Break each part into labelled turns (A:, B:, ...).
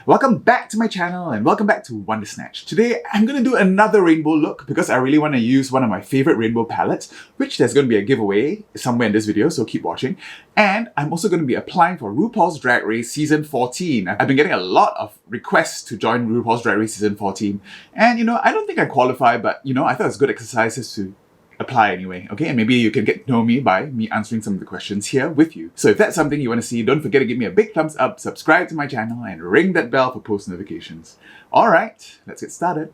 A: Welcome back to my channel and welcome back to Wonder Snatch. Today I'm going to do another rainbow look because I really want to use one of my favorite rainbow palettes, which there's going to be a giveaway somewhere in this video, so keep watching. And I'm also going to be applying for RuPaul's Drag Race Season 14. I've been getting a lot of requests to join RuPaul's Drag Race Season 14. And I don't think I qualify, but I thought it's good exercises to apply anyway, okay? And maybe you can get to know me by me answering some of the questions here with you. So if that's something you want to see, don't forget to give me a big thumbs up, subscribe to my channel, and ring that bell for post notifications. Alright, let's get started.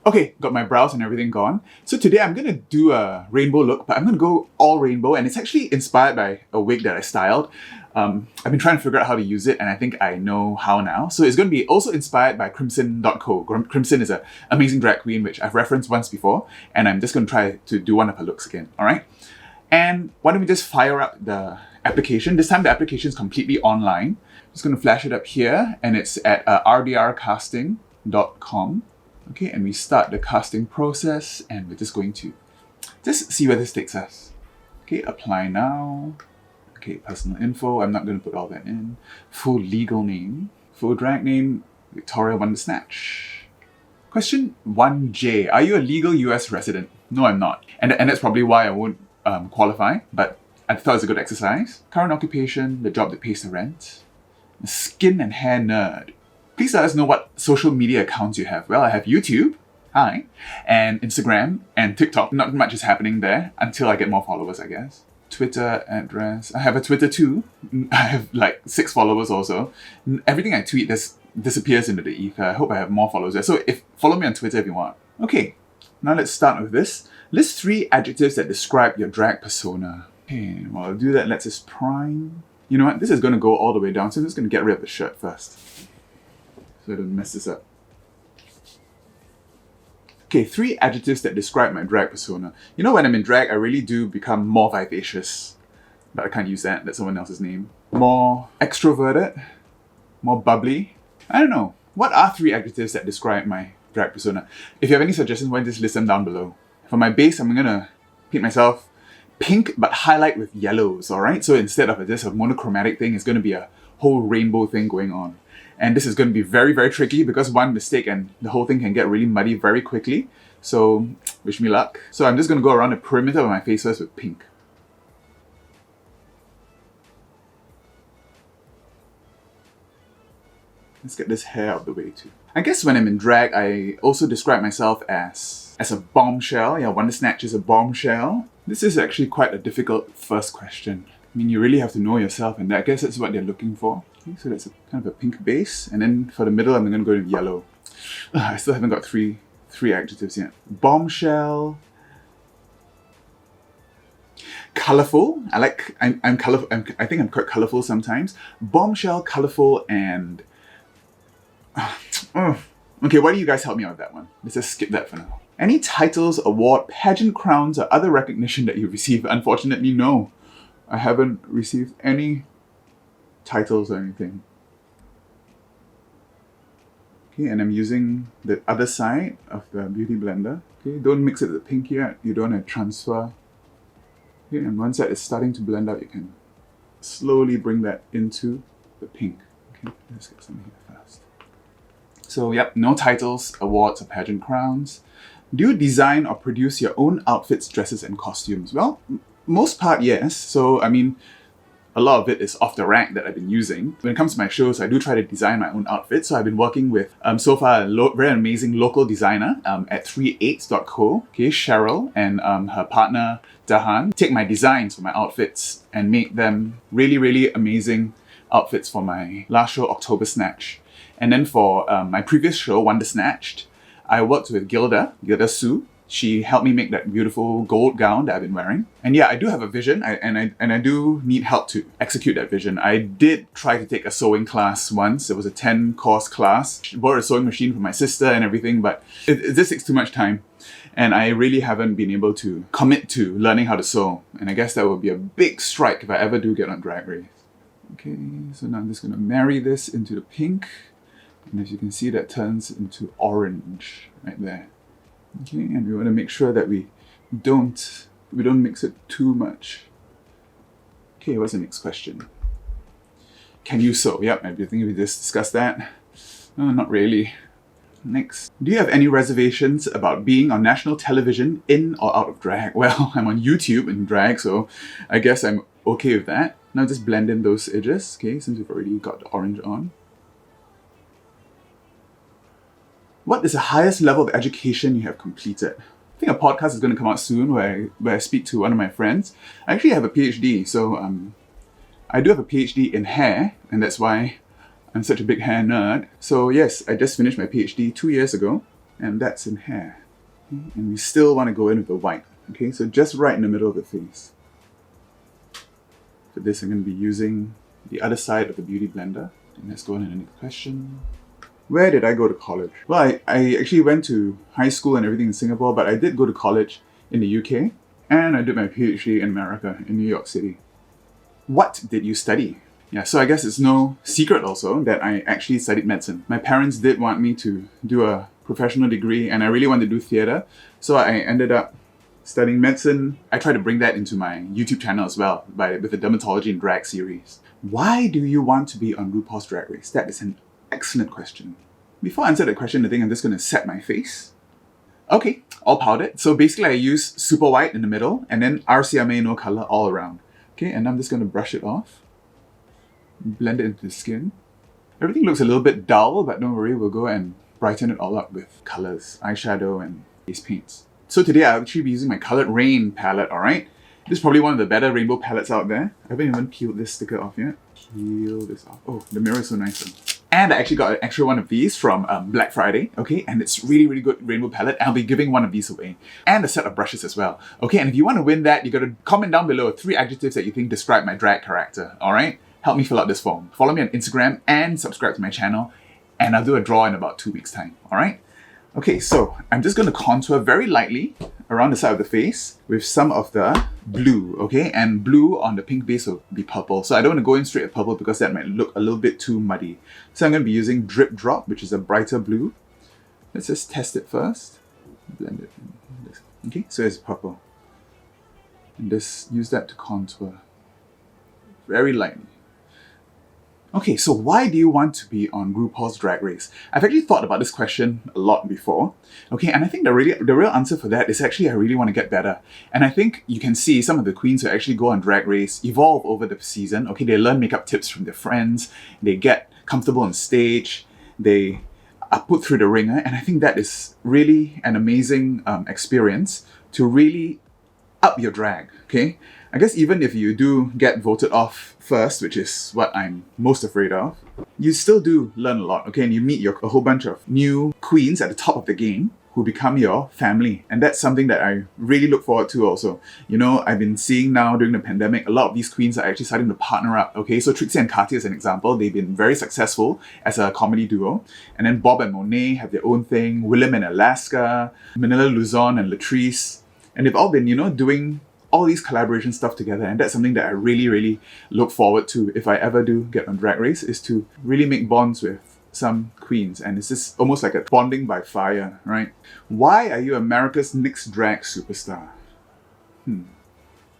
A: Okay, got my brows and everything gone. So today I'm going to do a rainbow look, but I'm going to go all rainbow, and it's actually inspired by a wig that I styled. I've been trying to figure out how to use it, and I think I know how now. So it's going to be also inspired by Crimson.co. Crimson is an amazing drag queen, which I've referenced once before, and I'm just going to try to do one of her looks again, alright? And why don't we just fire up the application. This time the application is completely online. I'm just going to flash it up here, and it's at rdrcasting.com. Okay, and we start the casting process, and we're just going to just see where this takes us. Okay, apply now. Okay, personal info, I'm not going to put all that in. Full legal name. Full drag name, Victoria Wonder Snatch. Question 1J, are you a legal US resident? No, I'm not. And that's probably why I won't qualify, but I thought it was a good exercise. Current occupation, the job that pays the rent. Skin and hair nerd. Please let us know what social media accounts you have. Well, I have YouTube, hi, and Instagram, and TikTok. Not much is happening there until I get more followers, I guess. Twitter address. I have a Twitter too. I have like 6 followers also. Everything I tweet disappears into the ether. I hope I have more followers there. So follow me on Twitter if you want. Okay, now let's start with this. List 3 adjectives that describe your drag persona. Okay, while I'll do that, let's just prime. You know what? This is going to go all the way down, so I'm just going to get rid of the shirt first, so I don't mess this up. Okay, 3 adjectives that describe my drag persona. When I'm in drag, I really do become more vivacious. But I can't use that, that's someone else's name. More extroverted, more bubbly. I don't know. What are 3 adjectives that describe my drag persona? If you have any suggestions, why don't you just list them down below. For my base, I'm gonna paint myself pink, but highlight with yellows, alright? So instead of just a monochromatic thing, it's gonna be a whole rainbow thing going on. And this is going to be very, very tricky because one mistake and the whole thing can get really muddy very quickly. So wish me luck. So I'm just going to go around the perimeter of my face first with pink. Let's get this hair out of the way too. I guess when I'm in drag, I also describe myself as a bombshell. Yeah, Wonder Snatch is a bombshell. This is actually quite a difficult first question. I mean, you really have to know yourself, and I guess that's what they're looking for. Okay, so that's kind of a pink base, and then for the middle, I'm going to go with yellow. I still haven't got three adjectives yet. Bombshell. Colorful. I'm colorful. I think I'm quite colorful sometimes. Bombshell, colorful, and okay, why do you guys help me out with that one? Let's just skip that for now. Any titles, award, pageant crowns, or other recognition that you receive? Unfortunately, no. I haven't received any titles or anything. Okay, and I'm using the other side of the beauty blender. Okay, don't mix it with the pink yet. You don't want to transfer. Okay, and once that is starting to blend out, you can slowly bring that into the pink. Okay, let's get some here first. So yep, no titles, awards, or pageant crowns. Do you design or produce your own outfits, dresses, and costumes? Well, most part, yes. So, I mean, a lot of it is off the rack that I've been using. When it comes to my shows, I do try to design my own outfits. So I've been working with, so far, a very amazing local designer at 38s.co, okay, Cheryl, and her partner, Dahan, take my designs for my outfits and make them really, really amazing outfits for my last show, October Snatch. And then for my previous show, Wonder Snatched, I worked with Gilda Sue. She helped me make that beautiful gold gown that I've been wearing. And yeah, I do have a vision, and I do need help to execute that vision. I did try to take a sewing class once. It was a 10-course class. I bought a sewing machine for my sister and everything, but it just takes too much time. And I really haven't been able to commit to learning how to sew. And I guess that would be a big strike if I ever do get on Drag Race. Okay, so now I'm just gonna marry this into the pink. And as you can see, that turns into orange right there. Okay, and we want to make sure that we don't We don't mix it too much. Okay, what's the next question? Can you sew? Yep, I think we just discussed that. Not really. Next. Do you have any reservations about being on national television in or out of drag? Well, I'm on YouTube in drag, so I guess I'm okay with that. Now just blend in those edges, okay, since we've already got the orange on. What is the highest level of education you have completed? I think a podcast is going to come out soon where I speak to one of my friends. I actually have a PhD, so I do have a PhD in hair, and that's why I'm such a big hair nerd. So yes, I just finished my PhD 2 years ago, and that's in hair. Okay? And we still want to go in with the white. Okay, so just right in the middle of the face. For this, I'm going to be using the other side of the Beauty Blender. And let's go on to the next question. Where did I go to college? Well, I actually went to high school and everything in Singapore, but I did go to college in the UK, and I did my PhD in America, in New York City. What did you study? Yeah, so I guess it's no secret also that I actually studied medicine. My parents did want me to do a professional degree, and I really wanted to do theatre, so I ended up studying medicine. I tried to bring that into my YouTube channel as well, with the Dermatology and Drag series. Why do you want to be on RuPaul's Drag Race? That is an excellent question. Before I answer that question, I think I'm just going to set my face. Okay, all powdered. So basically I use super white in the middle, and then RCMA no color all around. Okay, and I'm just going to brush it off. Blend it into the skin. Everything looks a little bit dull, but don't worry, we'll go and brighten it all up with colors, eyeshadow and face paints. So today I'll actually be using my Coloured Raine palette, alright? This is probably one of the better rainbow palettes out there. I haven't even peeled this sticker off yet. Peel this off. Oh, the mirror is so nice. And I actually got an extra one of these from Black Friday, okay? And it's really good rainbow palette. I'll be giving one of these away. And a set of brushes as well. Okay, and if you want to win that, you gotta comment down below 3 adjectives that you think describe my drag character, alright? Help me fill out this form. Follow me on Instagram and subscribe to my channel, and I'll do a draw in about 2 weeks' time, alright? Okay, so I'm just going to contour very lightly around the side of the face with some of the blue, okay? And blue on the pink base will be purple. So I don't want to go in straight at purple because that might look a little bit too muddy. So I'm going to be using Drip Drop, which is a brighter blue. Let's just test it first. Blend it in. Okay, so it's purple. And just use that to contour very lightly. Okay, so why do you want to be on RuPaul's Drag Race? I've actually thought about this question a lot before. Okay, and I think the real answer for that is actually I really want to get better. And I think you can see some of the queens who actually go on Drag Race evolve over the season. Okay, they learn makeup tips from their friends, they get comfortable on stage, they are put through the ringer, and I think that is really an amazing experience to really up your drag, okay? I guess even if you do get voted off first, which is what I'm most afraid of, you still do learn a lot, okay? And you meet a whole bunch of new queens at the top of the game who become your family. And that's something that I really look forward to also. You know, I've been seeing now during the pandemic, a lot of these queens are actually starting to partner up, okay? So Trixie and Katia is an example. They've been very successful as a comedy duo. And then Bob and Monet have their own thing, Willem and Alaska, Manila Luzon and Latrice. And they've all been, you know, doing all these collaboration stuff together, and that's something that I really look forward to if I ever do get on Drag Race, is to really make bonds with some queens, and it's just almost like a bonding by fire, right? Why are you America's next drag superstar?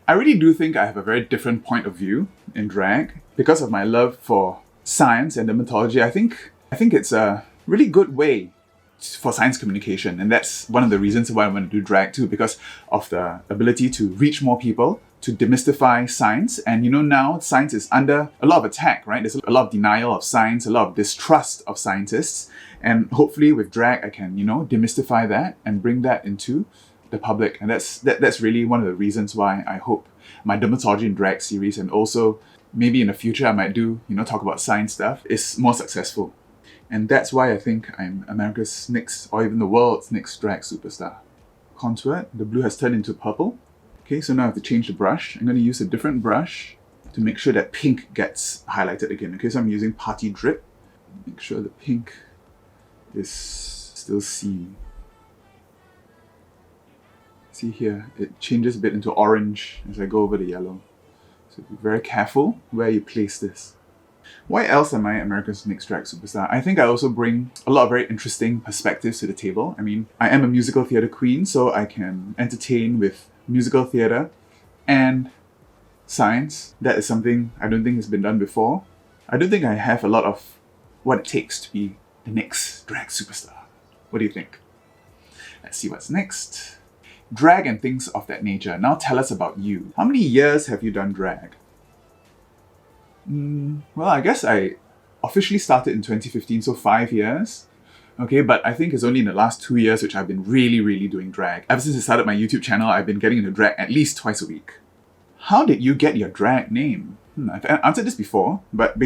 A: I really do think I have a very different point of view in drag because of my love for science and dermatology. I think it's a really good way for science communication, and that's one of the reasons why I want to do drag too, because of the ability to reach more people, to demystify science. And you know, now science is under a lot of attack, right? There's a lot of denial of science, a lot of distrust of scientists, and hopefully with drag I can, you know, demystify that and bring that into the public. And that's really one of the reasons why I hope my dermatology and drag series, and also maybe in the future I might do, you know, talk about science stuff, is more successful. And that's why I think I'm America's next, or even the world's next drag superstar. Contour, the blue has turned into purple. Okay, so now I have to change the brush. I'm going to use a different brush to make sure that pink gets highlighted again. Okay, so I'm using Party Drip. Make sure the pink is still seen. See here, it changes a bit into orange as I go over the yellow. So be very careful where you place this. Why else am I America's next drag superstar? I think I also bring a lot of very interesting perspectives to the table. I mean, I am a musical theatre queen, so I can entertain with musical theatre, and science. That is something I don't think has been done before. I don't think I have a lot of what it takes to be the next drag superstar. What do you think? Let's see what's next. Drag and things of that nature. Now tell us about you. How many years have you done drag? Well, I guess I officially started in 2015, so 5 years. Okay, but I think it's only in the last 2 years which I've been really doing drag. Ever since I started my YouTube channel, I've been getting into drag at least twice a week. How did you get your drag name? I've answered this before, but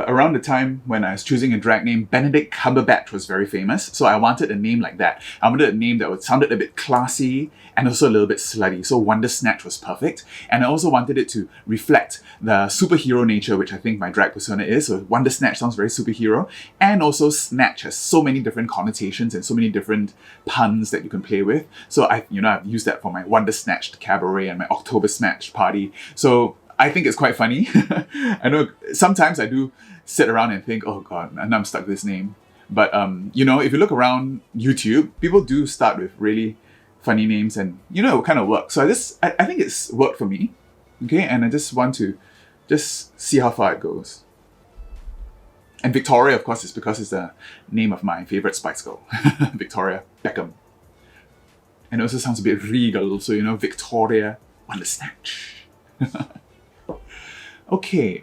A: around the time when I was choosing a drag name, Benedict Cumberbatch was very famous, so I wanted a name like that. I wanted a name that sounded a bit classy and also a little bit slutty, so Wonder Snatch was perfect. And I also wanted it to reflect the superhero nature, which I think my drag persona is, so Wonder Snatch sounds very superhero, and also Snatch has so many different connotations and so many different puns that you can play with. So I've used that for my Wonder Snatched cabaret and my October Snatch party. So I think it's quite funny. I know sometimes I do sit around and think, oh god, and I'm stuck with this name. But if you look around YouTube, people do start with really funny names and it will kind of work. So I think it's worked for me. Okay, and I just want to see how far it goes. And Victoria, of course, is because it's the name of my favorite Spice Girl, Victoria Beckham. And it also sounds a bit regal, so Victoria Wonder Snatch. Okay,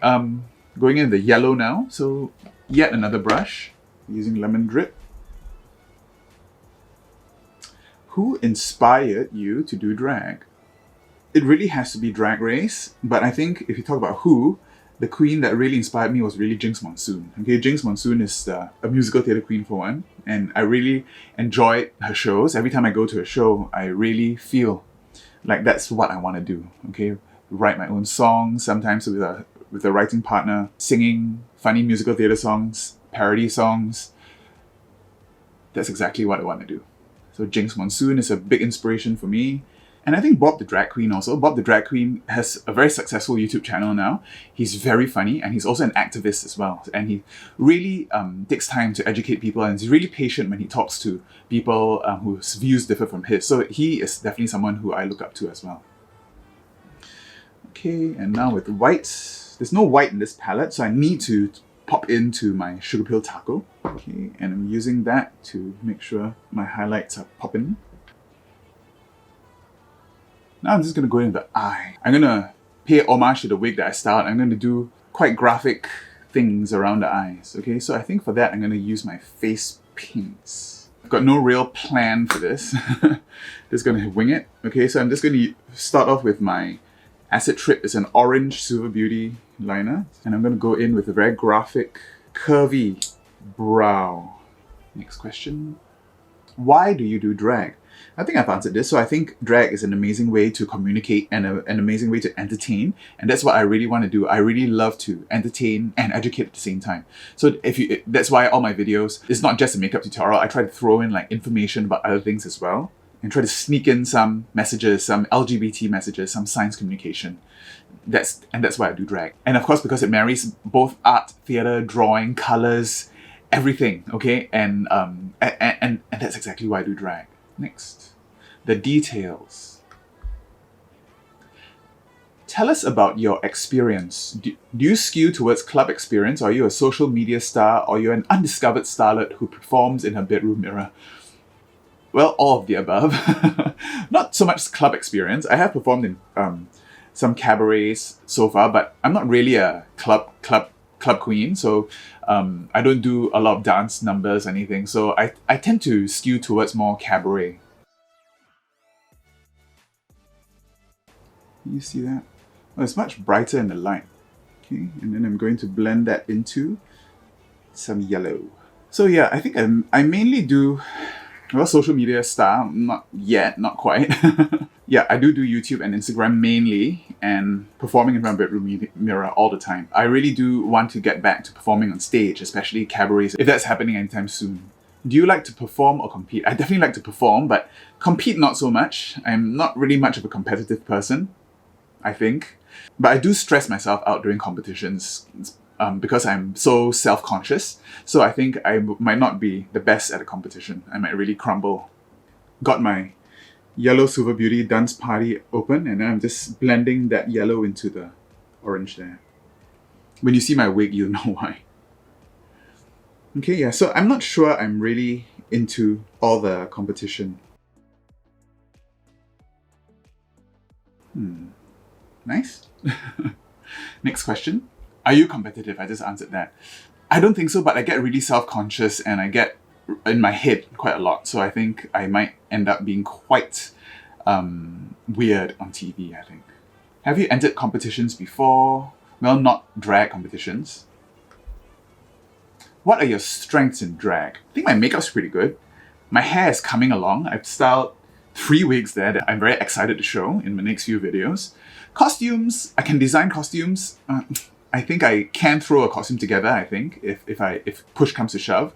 A: going in the yellow now. So yet another brush using Lemon Drip. Who inspired you to do drag? It really has to be Drag Race, but I think if you talk about who, the queen that really inspired me was really Jinx Monsoon. Okay, Jinx Monsoon is a musical theatre queen for one, and I really enjoyed her shows. Every time I go to a show, I really feel like that's what I want to do. Okay, write my own songs, sometimes with a writing partner, singing funny musical theatre songs, parody songs. That's exactly what I want to do. So Jinx Monsoon is a big inspiration for me. And I think Bob the Drag Queen also. Bob the Drag Queen has a very successful YouTube channel now. He's very funny and he's also an activist as well. And he really takes time to educate people and he's really patient when he talks to people whose views differ from his. So he is definitely someone who I look up to as well. Okay, and now with white. There's no white in this palette, so I need to pop into my Sugar Pill Taco. Okay, and I'm using that to make sure my highlights are popping. Now I'm just going to go into the eye. I'm going to pay homage to the wig that I styled. I'm going to do quite graphic things around the eyes. Okay, so I think for that I'm going to use my face paints. I've got no real plan for this. Just going to wing it. Okay, so I'm just going to start off with my Acid Trip. It's an orange Silver Beauty liner. And I'm going to go in with a very graphic, curvy brow. Next question. Why do you do drag? I think I've answered this. So I think drag is an amazing way to communicate and an amazing way to entertain. And that's what I really want to do. I really love to entertain and educate at the same time. So that's why all my videos, it's not just a makeup tutorial. I try to throw in like information about other things as well. And try to sneak in some messages, some LGBT messages, some science communication. That's why I do drag. And of course, because it marries both art, theatre, drawing, colours, everything, okay? And that's exactly why I do drag. Next, the details. Tell us about your experience. Do you skew towards club experience, or are you a social media star, or you're an undiscovered starlet who performs in her bedroom mirror? Well, all of the above. Not so much club experience. I have performed in some cabarets so far, but I'm not really a club queen, so I don't do a lot of dance numbers or anything, so I tend to skew towards more cabaret. You see that? Oh, it's much brighter in the light. Okay, and then I'm going to blend that into some yellow. So yeah, I think I mainly do, well, social media star, not yet, not quite. Yeah, I do YouTube and Instagram mainly, and performing in my bedroom mirror all the time. I really do want to get back to performing on stage, especially cabarets, if that's happening anytime soon. Do you like to perform or compete? I definitely like to perform, but compete not so much. I'm not really much of a competitive person, I think. But I do stress myself out during competitions because I'm so self-conscious. So I think I might not be the best at a competition. I might really crumble. Got my Yellow SUVA Beauty Dance Party Open, and then I'm just blending that yellow into the orange there. When you see my wig, you'll know why. Okay, yeah, so I'm not sure I'm really into all the competition. Nice. Next question. Are you competitive? I just answered that. I don't think so, but I get really self-conscious and I get in my head quite a lot. So I think I might end up being quite weird on TV, I think. Have you entered competitions before? Well, not drag competitions. What are your strengths in drag? I think my makeup's pretty good. My hair is coming along. I've styled 3 wigs there that I'm very excited to show in my next few videos. Costumes, I can design costumes. I think I can throw a costume together, I think, if push comes to shove.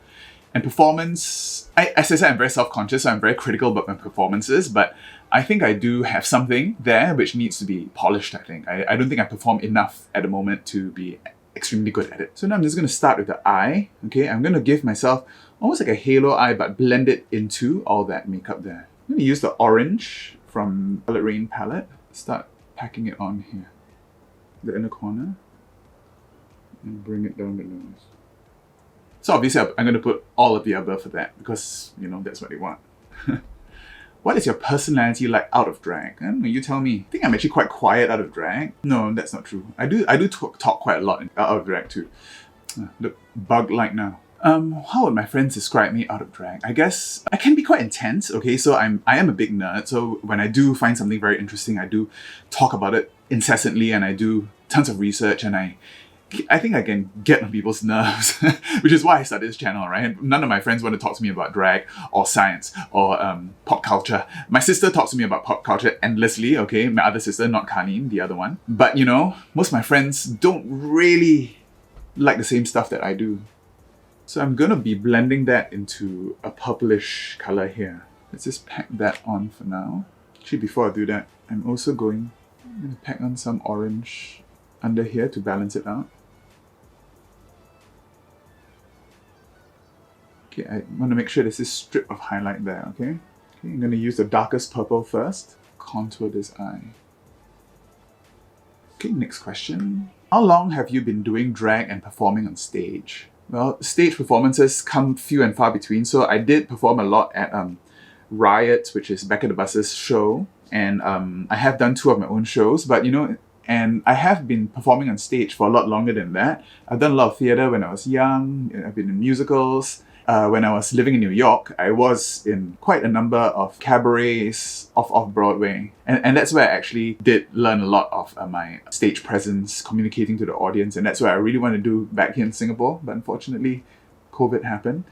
A: And performance, as I said, I'm very self-conscious, so I'm very critical about my performances, but I think I do have something there which needs to be polished, I think. I don't think I perform enough at the moment to be extremely good at it. So now I'm just going to start with the eye, okay? I'm going to give myself almost like a halo eye, but blend it into all that makeup there. I'm going to use the orange from Coloured Raine palette. Start packing it on here. The inner corner. And bring it down the nose. So obviously I'm going to put all of the above for that because, you know, that's what they want. What is your personality like out of drag? I don't know, you tell me. I think I'm actually quite quiet out of drag. No, that's not true. I do talk quite a lot out of drag too. Look, bug-like now. How would my friends describe me out of drag? I guess I can be quite intense, okay? So I am a big nerd, so when I do find something very interesting, I do talk about it incessantly and I do tons of research and I think I can get on people's nerves, which is why I started this channel, right? None of my friends want to talk to me about drag or science or pop culture. My sister talks to me about pop culture endlessly, okay? My other sister, not Karleen, the other one. But you know, most of my friends don't really like the same stuff that I do. So I'm gonna be blending that into a purplish color here. Let's just pack that on for now. Actually, before I do that, I'm gonna pack on some orange under here to balance it out. Okay, I want to make sure there's this strip of highlight there, okay? Okay, I'm going to use the darkest purple first. Contour this eye. Okay, next question. How long have you been doing drag and performing on stage? Well, stage performances come few and far between, so I did perform a lot at Riot, which is Back at the Bus's show, and I have done 2 of my own shows, but you know, and I have been performing on stage for a lot longer than that. I've done a lot of theatre when I was young, I've been in musicals. When I was living in New York, I was in quite a number of cabarets off-Broadway. And that's where I actually did learn a lot of my stage presence, communicating to the audience, and that's what I really want to do back here in Singapore. But unfortunately, COVID happened.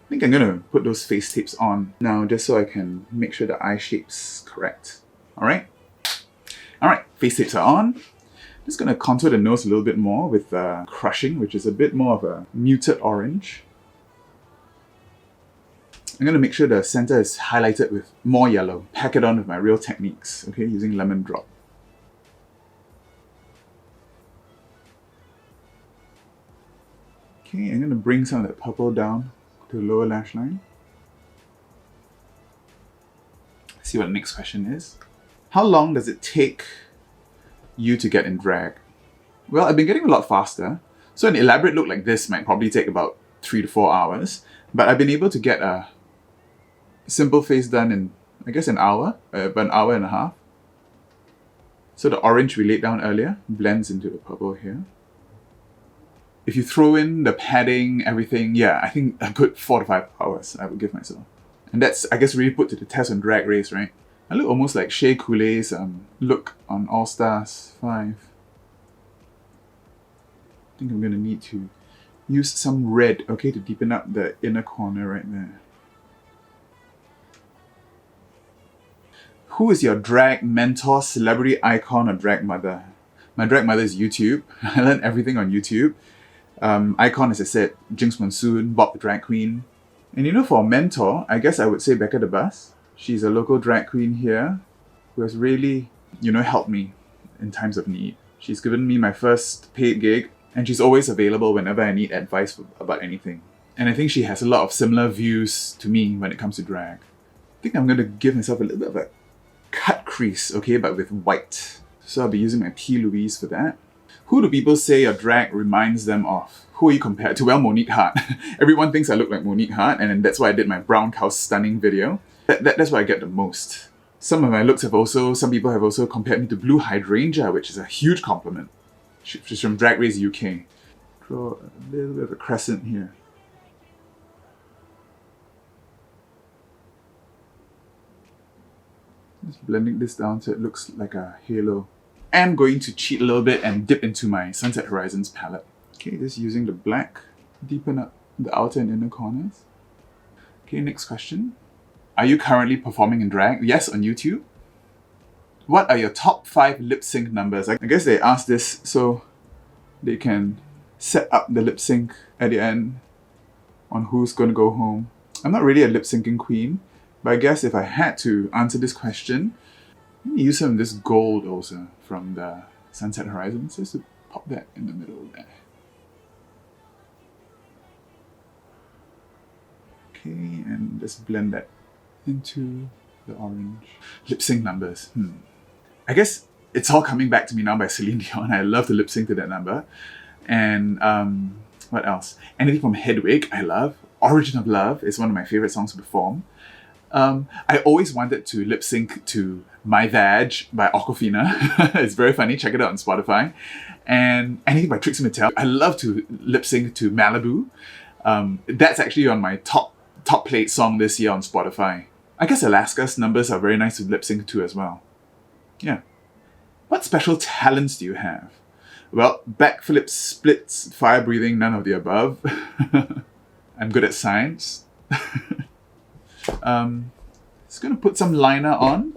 A: I think I'm going to put those face tapes on now just so I can make sure the eye shape's correct. Alright? Alright, face tapes are on. Just going to contour the nose a little bit more with crushing, which is a bit more of a muted orange. I'm going to make sure the center is highlighted with more yellow. Pack it on with my Real Techniques, okay, using Lemon Drop. Okay, I'm going to bring some of that purple down to the lower lash line. Let's see what the next question is. How long does it take you to get in drag? Well, I've been getting a lot faster. So an elaborate look like this might probably take about 3 to 4 hours. But I've been able to get a simple face done in, I guess, an hour, about an hour and a half. So the orange we laid down earlier blends into the purple here. If you throw in the padding, everything, yeah, I think a good 4 to 5 hours I would give myself. And that's, I guess, really put to the test on Drag Race, right? I look almost like Shea Coulee's look on All Stars 5. I think I'm going to need to use some red, okay, to deepen up the inner corner right there. Who is your drag mentor, celebrity icon, or drag mother? My drag mother is YouTube. I learned everything on YouTube. Icon, as I said, Jinx Monsoon, Bob the Drag Queen. And you know, for a mentor, I guess I would say Becca the Bus. She's a local drag queen here who has really, you know, helped me in times of need. She's given me my first paid gig, and she's always available whenever I need advice about anything. And I think she has a lot of similar views to me when it comes to drag. think I'm going to give myself a little bit of a cut crease, okay, but with white. So I'll be using my P. Louise for that. Who do people say your drag reminds them of? Who are you compared to? Well, Monique Hart. Everyone thinks I look like Monique Hart, and that's why I did my Brown Cow Stunning video. That's why I get the most. Some of my looks some people have also compared me to Blue Hydrangea, which is a huge compliment. She's from Drag Race UK. Draw a little bit of a crescent here. Just blending this down so it looks like a halo. I'm going to cheat a little bit and dip into my Sunset Horizons palette. Okay, just using the black, deepen up the outer and inner corners. Okay, next question. Are you currently performing in drag? Yes, on YouTube. What are your top 5 lip sync numbers? I guess they asked this so they can set up the lip sync at the end on who's going to go home. I'm not really a lip syncing queen, but I guess if I had to answer this question, let me use some of this gold also from the Sunset Horizons, just to pop that in the middle there. Okay, and just blend that into the orange. Lip sync numbers. I guess It's All Coming Back to Me Now by Celine Dion. I love to lip sync to that number. And what else? Anything from Hedwig, I love. Origin of Love is one of my favorite songs to perform. I always wanted to lip sync to My Vag by Aquafina. It's very funny, check it out on Spotify. And anything by Trixie Mattel. I love to lip sync to Malibu. That's actually on my top played song this year on Spotify. I guess Alaska's numbers are very nice to lip sync to as well. Yeah. What special talents do you have? Well, backflip, splits, fire breathing, none of the above. I'm good at science. Just gonna put some liner on.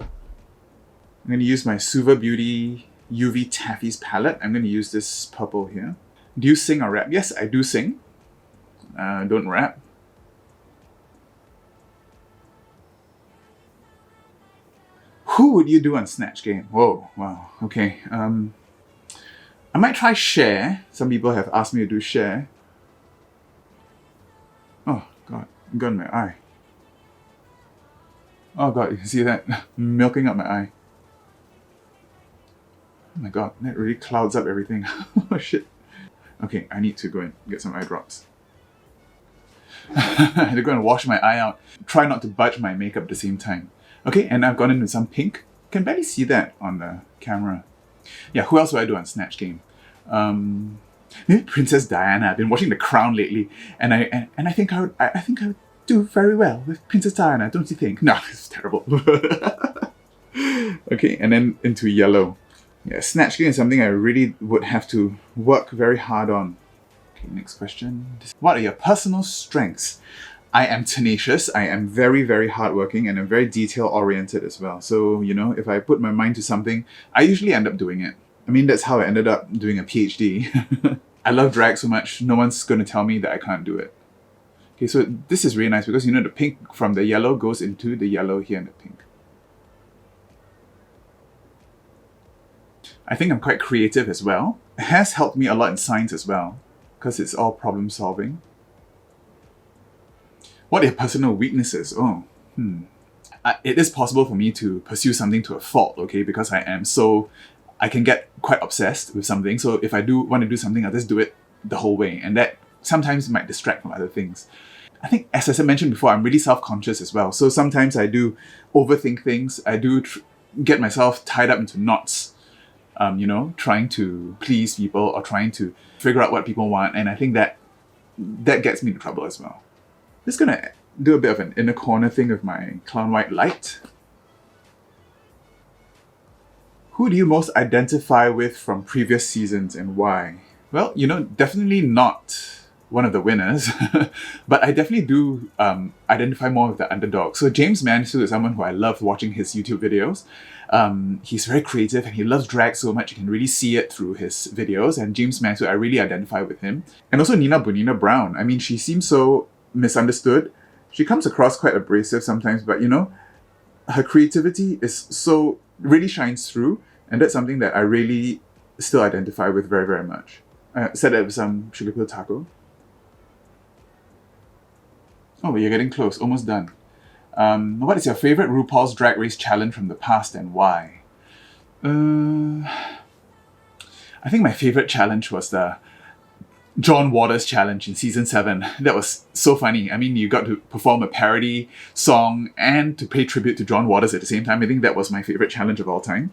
A: I'm gonna use my SUVA Beauty UV TAFFIES palette. I'm gonna use this purple here. Do you sing or rap? Yes, I do sing. Don't rap. Who would you do on Snatch Game? Whoa, wow, okay. I might try Cher. Some people have asked me to do Cher. Oh God, it got in my eye. Oh God, you can see that milking up my eye. Oh my God, that really clouds up everything. Oh shit. Okay, I need to go and get some eye drops. I had to go and wash my eye out. Try not to budge my makeup at the same time. Okay, and I've gone in with some pink. Can barely see that on the camera. Yeah, who else do I do on Snatch Game? Maybe Princess Diana. I've been watching The Crown lately, and I think I would do very well with Princess Diana, don't you think? No, it's terrible. Okay, and then into yellow. Yeah, Snatch Game is something I really would have to work very hard on. Okay, next question. What are your personal strengths? I am tenacious, I am very, very hardworking, and I'm very detail-oriented as well. So, you know, if I put my mind to something, I usually end up doing it. I mean, that's how I ended up doing a PhD. I love drag so much, no one's going to tell me that I can't do it. Okay, so this is really nice because, you know, the pink from the yellow goes into the yellow here and the pink. I think I'm quite creative as well. It has helped me a lot in science as well, because it's all problem solving. What are your personal weaknesses? Oh, it is possible for me to pursue something to a fault, okay, because I can get quite obsessed with something. So if I do want to do something, I'll just do it the whole way. And that sometimes might distract from other things. I think, as I mentioned before, I'm really self-conscious as well. So sometimes I do overthink things. I do get myself tied up into knots, you know, trying to please people or trying to figure out what people want. And I think that gets me into trouble as well. Just gonna do a bit of an inner corner thing with my Clown White Light. Who do you most identify with from previous seasons and why? Well, you know, definitely not one of the winners, but I definitely do identify more with the underdog. So James Mansfield is someone who I love watching his YouTube videos. He's very creative and he loves drag so much, you can really see it through his videos. And James Mansfield, I really identify with him. And also Nina Bonina Brown. I mean, she seems so misunderstood. She comes across quite abrasive sometimes, but you know, her creativity is so really shines through, and that's something that I really still identify with very, very much. I said that with some sugar pill taco. Oh, but you're getting close, almost done. What is your favorite RuPaul's Drag Race challenge from the past and why? I think my favorite challenge was the John Waters challenge in season 7. That was so funny. I mean, you got to perform a parody song and to pay tribute to John Waters at the same time. I think that was my favorite challenge of all time.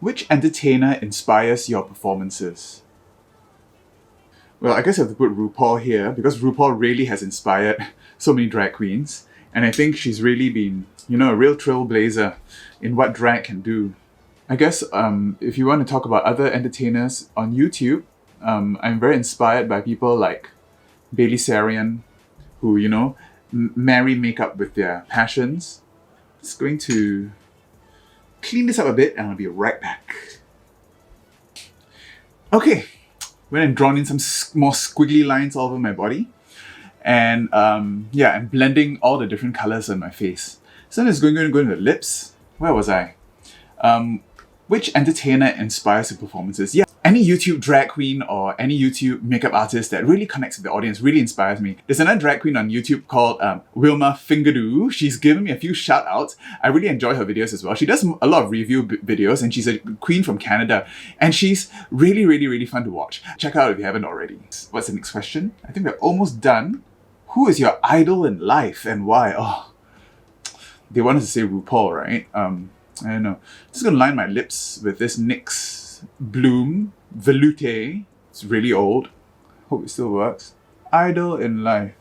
A: Which entertainer inspires your performances? Well, I guess I have to put RuPaul here because RuPaul really has inspired so many drag queens. And I think she's really been, you know, a real trailblazer in what drag can do. I guess if you want to talk about other entertainers on YouTube, I'm very inspired by people like Bailey Sarian, who, you know, marry makeup with their passions. Just going to clean this up a bit and I'll be right back. Okay, went and drawn in some more squiggly lines all over my body. And yeah, I'm blending all the different colors on my face. So I'm just going to go into the lips. Where was I? Which entertainer inspires your performances? Yeah, any YouTube drag queen or any YouTube makeup artist that really connects with the audience really inspires me. There's another drag queen on YouTube called Wilma Fingadoo. She's given me a few shout outs. I really enjoy her videos as well. She does a lot of review videos and she's a queen from Canada. And she's really, really, really fun to watch. Check her out if you haven't already. What's the next question? I think we're almost done. Who is your idol in life and why? Oh, they wanted to say RuPaul, right? I don't know. Just gonna line my lips with this NYX Bloom Veloute. It's really old. Hope it still works. Idol in life.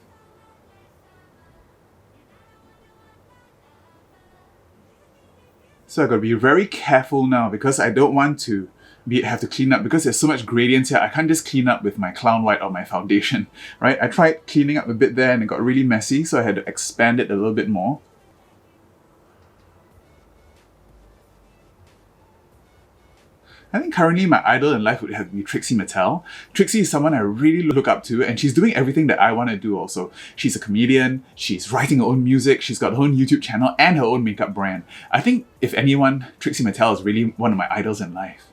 A: So I gotta be very careful now because I don't want to have to clean up because there's so much gradients here. I can't just clean up with my clown white or my foundation, right? I tried cleaning up a bit there and it got really messy, so I had to expand it a little bit more. I think currently my idol in life would have to be Trixie Mattel. Trixie is someone I really look up to and she's doing everything that I want to do also. She's a comedian, she's writing her own music, she's got her own YouTube channel and her own makeup brand. I think if anyone, Trixie Mattel is really one of my idols in life.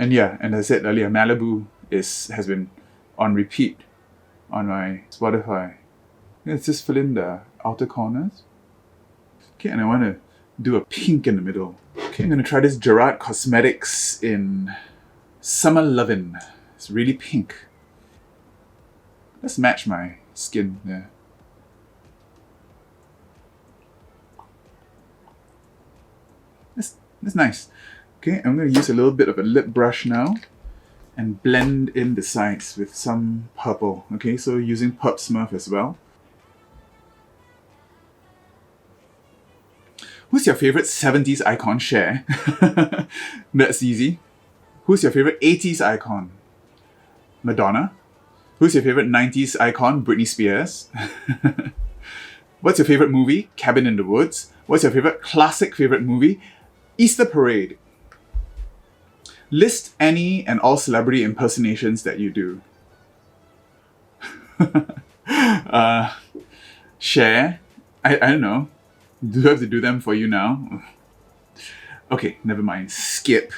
A: And yeah, and as I said earlier, Malibu has been on repeat on my Spotify. Let's just fill in the outer corners. Okay, and I want to do a pink in the middle. Okay, I'm going to try this Gerard Cosmetics in Summer Lovin'. It's really pink. Let's match my skin there. That's nice. Okay, I'm going to use a little bit of a lip brush now and blend in the sides with some purple. Okay, so using Purp Smurf as well. Who's your favorite 70s icon? Share. That's easy. Who's your favorite 80s icon? Madonna. Who's your favorite 90s icon? Britney Spears. What's your favorite movie? Cabin in the Woods. What's your favorite movie? Easter Parade. List any and all celebrity impersonations that you do. Share. I don't know. Do I have to do them for you now? Okay, never mind. Skip.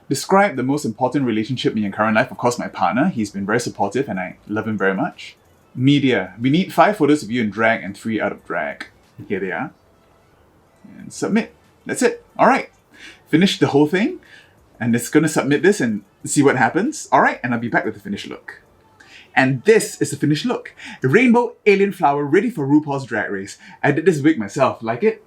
A: Describe the most important relationship in your current life. Of course, my partner. He's been very supportive and I love him very much. Media. We need 5 photos of you in drag and 3 out of drag. Here they are. And submit. That's it. All right. Finish the whole thing. And it's going to submit this and see what happens. All right. And I'll be back with the finished look. And this is the finished look. The rainbow alien flower ready for RuPaul's Drag Race. I did this wig myself. Like it?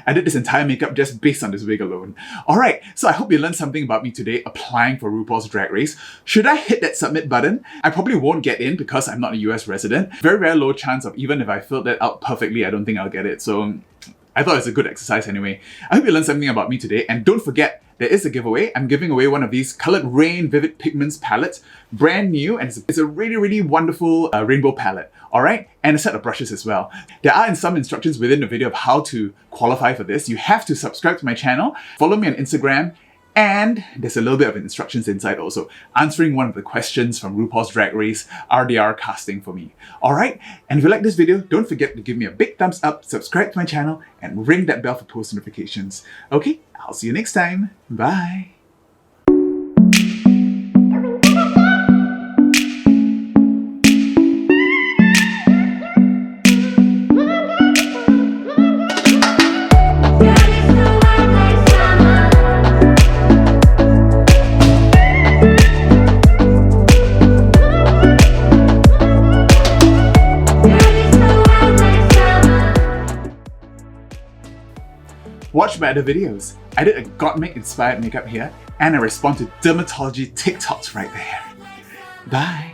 A: I did this entire makeup just based on this wig alone. Alright, so I hope you learned something about me today applying for RuPaul's Drag Race. Should I hit that submit button? I probably won't get in because I'm not a US resident. Very, very low chance of even if I filled that out perfectly, I don't think I'll get it. So I thought it was a good exercise anyway. I hope you learned something about me today. And don't forget, there is a giveaway. I'm giving away one of these Coloured Raine Vivid Pigments palettes. Brand new, and it's a really, really wonderful rainbow palette. Alright? And a set of brushes as well. There are some instructions within the video of how to qualify for this. You have to subscribe to my channel, follow me on Instagram, and there's a little bit of instructions inside also, answering one of the questions from RuPaul's Drag Race RDR casting for me. Alright? And if you like this video, don't forget to give me a big thumbs up, subscribe to my channel, and ring that bell for post notifications. Okay? I'll see you next time. Bye! Watch my other videos. I did a Gottmik inspired makeup here, and I respond to dermatology TikToks right there. Bye!